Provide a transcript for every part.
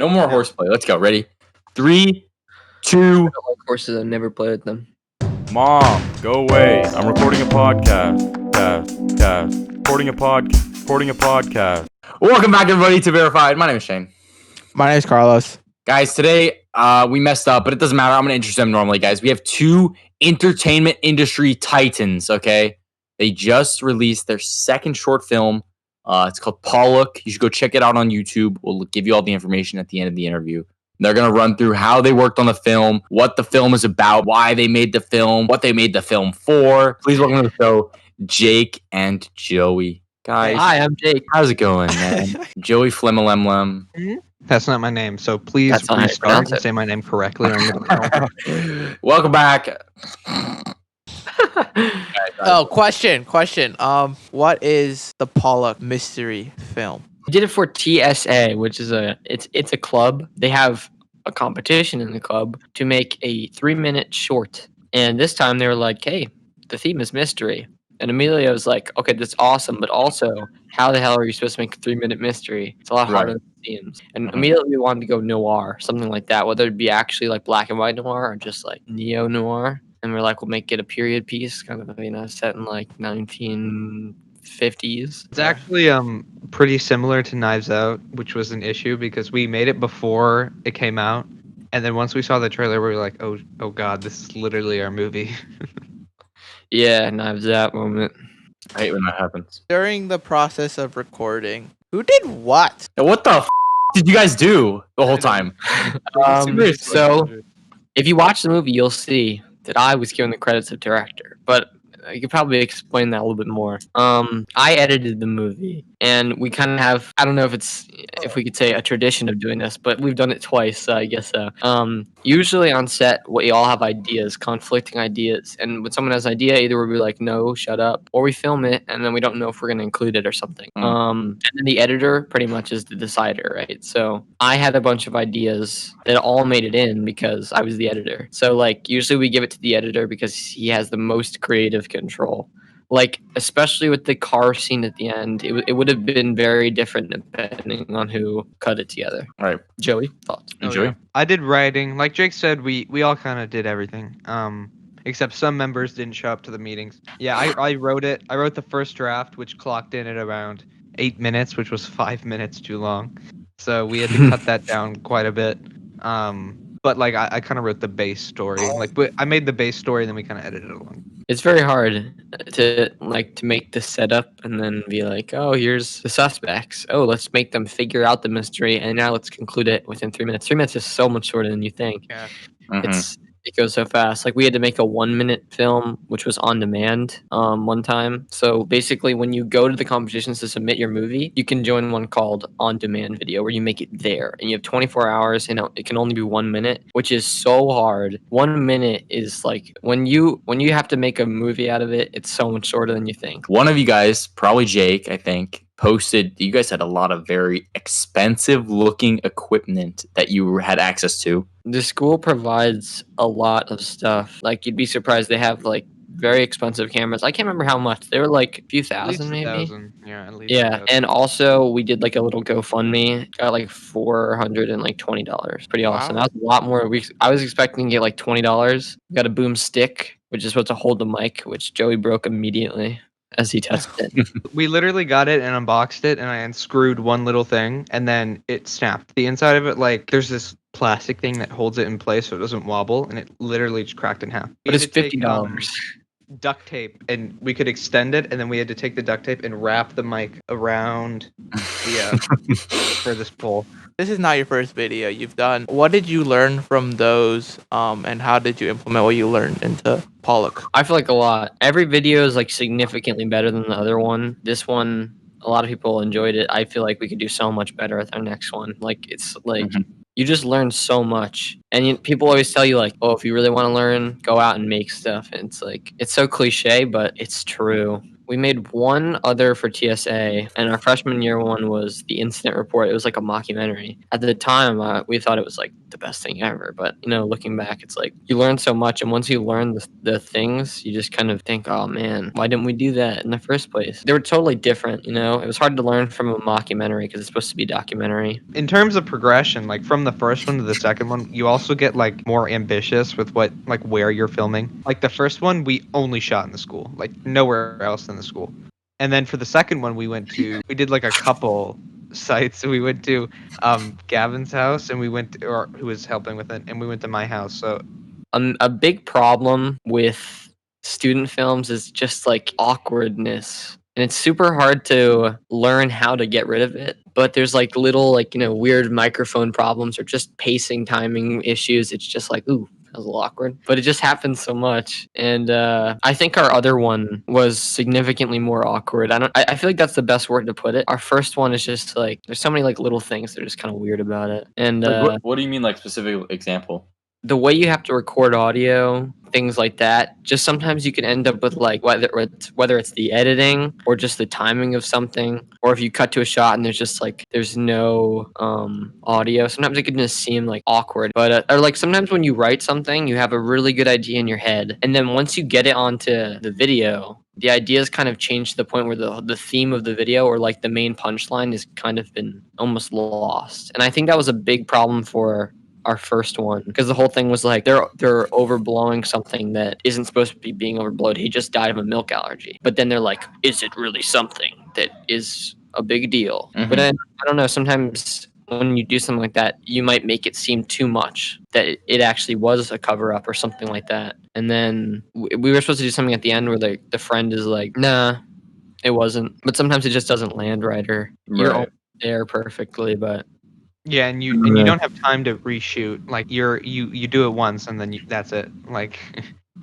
No more horseplay. Let's go. Ready? 3, 2. I don't like horses. I've never played with them. Mom, go away. I'm recording a podcast. Recording a podcast. Welcome back, everybody, to Verified. My name is Shane. My name is Carlos. Guys, today we messed up, but it doesn't matter. I'm going to introduce them normally, guys. We have two entertainment industry titans, okay? They just released their second short film. It's called POLLOCK. You should go check it out on YouTube. We'll give you all the information at the end of the interview. They're going to run through how they worked on the film, what the film is about, why they made the film, what they made the film for. Please welcome to the show, Jake and Joey. Guys, Hi, I'm Jake. how's it going, man? Joey Flemmelemlem. That's not my name, so please That's not how you restart pronounce and it. say my name correctly. Or I'm gonna Welcome back. Oh, question. What is the Pollock mystery film? We did it for TSA, which is it's a club. They have a competition in the club to make a 3-minute short. And this time they were like, hey, the theme is mystery. And Amelia was like, okay, that's awesome, but also, how the hell are you supposed to make a 3-minute mystery? It's a lot harder than it seems. And immediately we wanted to go noir, something like that, whether it be actually like black and white noir or just like neo-noir. And we're like, we'll make it a period piece, kind of, set in like 1950s. It's actually pretty similar to Knives Out, which was an issue because we made it before it came out, and then once we saw the trailer, we were like, oh god, this is literally our movie. Yeah, Knives Out moment. I hate when that happens. During the process of recording, who did what? Now, what the did you guys do the whole time? So, if you watch the movie, you'll see that I was given the credits of director, but I could probably explain that a little bit more. I edited the movie, and we kind of have, I don't know if we could say a tradition of doing this, but we've done it twice, so I guess so. Usually on set, we all have ideas, conflicting ideas, and when someone has an idea, either we'll be like, no, shut up, or we film it, and then we don't know if we're going to include it or something. And then the editor pretty much is the decider, right? So I had a bunch of ideas that all made it in because I was the editor. So, like, usually we give it to the editor because he has the most creative control. Like, especially with the car scene at the end, it would have been very different depending on who cut it together. All right. Joey, thoughts? Joey? Yeah. I did writing. Like Jake said, we all kind of did everything. Except some members didn't show up to the meetings. Yeah, I wrote it. I wrote the first draft, which clocked in at around 8 minutes, which was 5 minutes too long. So we had to cut that down quite a bit. But like I kind of wrote the base story. Like I made the base story, and then we kind of edited it along. It's very hard to make the setup and then be like, oh, here's the suspects. Oh, let's make them figure out the mystery, and now let's conclude it within 3 minutes. 3 minutes is so much shorter than you think. Yeah. It goes so fast. Like, we had to make a 1-minute film, which was on demand one time. So basically, when you go to the competitions to submit your movie, you can join one called On Demand Video, where you make it there, and you have 24 hours, and it can only be 1 minute, which is so hard. 1 minute is like when you have to make a movie out of it, it's so much shorter than you think. One of you guys, probably Jake, I think, posted you guys had a lot of very expensive looking equipment that you had access to. The school provides a lot of stuff. Like, you'd be surprised, they have like very expensive cameras. I can't remember how much. They were like a few thousand, maybe. 1,000. Yeah, at least. Yeah, and also we did like a little GoFundMe. Got like $420. Pretty awesome. Wow. That was a lot more. I was expecting to get like $20. Got a boom stick, which is supposed to hold the mic, which Joey broke immediately as he tested it. We literally got it and unboxed it, and I unscrewed one little thing, and then it snapped. The inside of it, like, there's this plastic thing that holds it in place so it doesn't wobble, and it literally just cracked in half. But We it's had to take, $50. duct tape, and we could extend it, and then we had to take the duct tape and wrap the mic around the for this pole. This is not your first video you've done. What did you learn from those, and how did you implement what you learned into Pollock? I feel like a lot. Every video is like significantly better than the other one. This one, a lot of people enjoyed it. I feel like we could do so much better with our next one. Like, it's like you just learn so much. And people always tell you, like, oh, if you really want to learn, go out and make stuff. And it's like, it's so cliche, but it's true. We made one other for TSA, and our freshman year one was the incident report. It was like a mockumentary. At the time, we thought it was like the best thing ever. But looking back, it's like you learn so much, and once you learn the things, you just kind of think, oh man, why didn't we do that in the first place? They were totally different. It was hard to learn from a mockumentary because it's supposed to be a documentary. In terms of progression, like from the first one to the second one, you also get like more ambitious with where you're filming. Like the first one, we only shot in the school, like nowhere else in the school. And then for the second one, we did like a couple sites. We went to Gavin's house, and or who was helping with it, and we went to my house. So a big problem with student films is just like awkwardness. And it's super hard to learn how to get rid of it. But there's like little weird microphone problems or just pacing timing issues. It's just like, ooh, that was a little awkward. But it just happens so much. And I think our other one was significantly more awkward. I feel like that's the best word to put it. Our first one is just like, there's so many like little things that are just kind of weird about it. And what do you mean, like specific example? The way you have to record audio, things like that, just sometimes you can end up with like whether it's the editing or just the timing of something, or if you cut to a shot and there's no audio, sometimes it can just seem like awkward. But or like sometimes when you write something, you have a really good idea in your head, and then once you get it onto the video, the ideas kind of change to the point where the theme of the video or like the main punchline is kind of been almost lost. And I think that was a big problem for our first one, because the whole thing was like they're overblowing something that isn't supposed to be being overblowed. He just died of a milk allergy. But then they're like, is it really something that is a big deal? Mhm. But then, I don't know, sometimes when you do something like that, you might make it seem too much, that it actually was a cover-up or something like that. And then we were supposed to do something at the end where the friend is like, nah, it wasn't. But sometimes it just doesn't land right, or you're Right. there perfectly, but yeah, and you don't have time to reshoot. Like you do it once, and then that's it. Like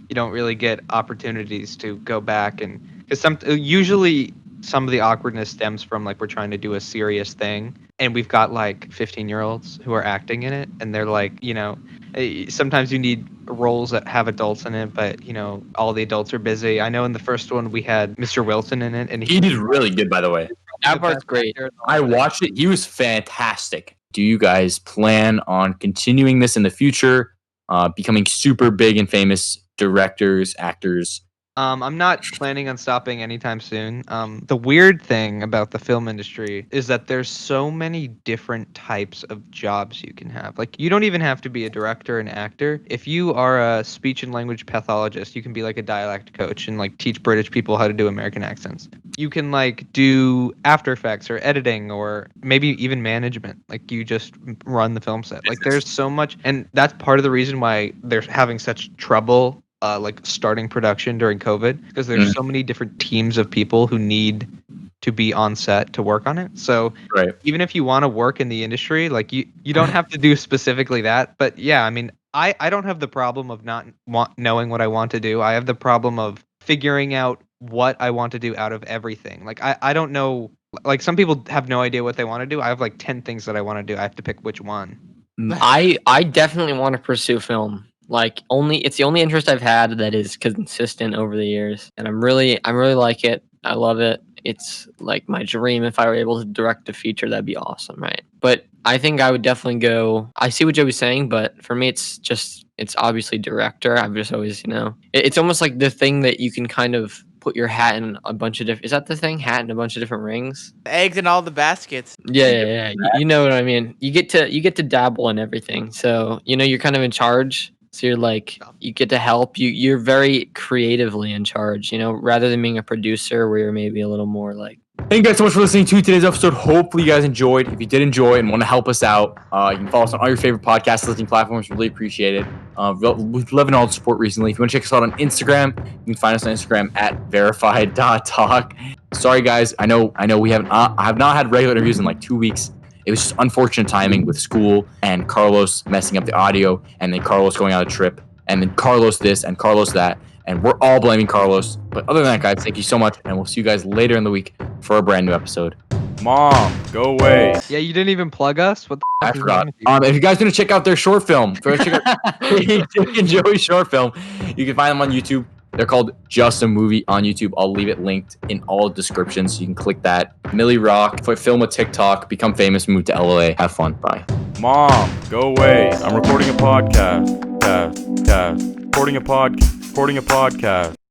you don't really get opportunities to go back, and because usually some of the awkwardness stems from like we're trying to do a serious thing, and we've got like 15-year-olds who are acting in it, and they're like, sometimes you need roles that have adults in it, but all the adults are busy. I know in the first one we had Mr. Wilson in it, and He did really good, by the way. that part's great. I watched it. He was fantastic. Do you guys plan on continuing this in the future? Becoming super big and famous directors, actors? I'm not planning on stopping anytime soon. The weird thing about the film industry is that there's so many different types of jobs you can have. Like, you don't even have to be a director and actor. If you are a speech and language pathologist, you can be like a dialect coach and like teach British people how to do American accents. You can like do After Effects or editing or maybe even management. Like, you just run the film set. Like, there's so much, and that's part of the reason why they're having such trouble like starting production during COVID, because there's so many different teams of people who need to be on set to work on it. So Right. even if you want to work in the industry, like you don't have to do specifically that. But yeah, I mean, I don't have the problem of not knowing what I want to do. I have the problem of figuring out what I want to do out of everything. Like I don't know. Like some people have no idea what they want to do. I have like 10 things that I want to do. I have to pick which one. I definitely want to pursue film. Like it's the only interest I've had that is consistent over the years, and I'm really like it. I love it. It's like my dream. If I were able to direct a feature, that'd be awesome, right? But I think I would definitely go. I see what Joey's saying, but for me, it's obviously director. I've just always, it's almost like the thing that you can kind of put your hat in a bunch of different. Is that the thing? Hat in a bunch of different rings. Eggs in all the baskets. Yeah. You know what I mean. You get to dabble in everything. So you're kind of in charge. So you're like, you get to help. You're very creatively in charge, rather than being a producer where you're maybe a little more like. Thank you guys so much for listening to today's episode. Hopefully you guys enjoyed. If you did enjoy and want to help us out, you can follow us on all your favorite podcast listening platforms. Really appreciate it. We've loved all the support recently. If you want to check us out on Instagram, you can find us on Instagram at verified.talk. Sorry guys, I know I have not had regular interviews in like 2 weeks. It was just unfortunate timing with school and Carlos messing up the audio, and then Carlos going on a trip, and then Carlos this and Carlos that, and we're all blaming Carlos. But other than that, guys, thank you so much, and we'll see you guys later in the week for a brand new episode. Mom, go away. Yeah, you didn't even plug us. What the I fuck is forgot. wrong with you? If you guys want to check out their short film, go check out Jake and Joey's short film. You can find them on YouTube. They're called Just a Movie on YouTube. I'll leave it linked in all descriptions. So you can click that. Millie Rock, film a TikTok, become famous, move to LA. Have fun. Bye. Mom, go away. I'm recording a podcast. Recording a podcast.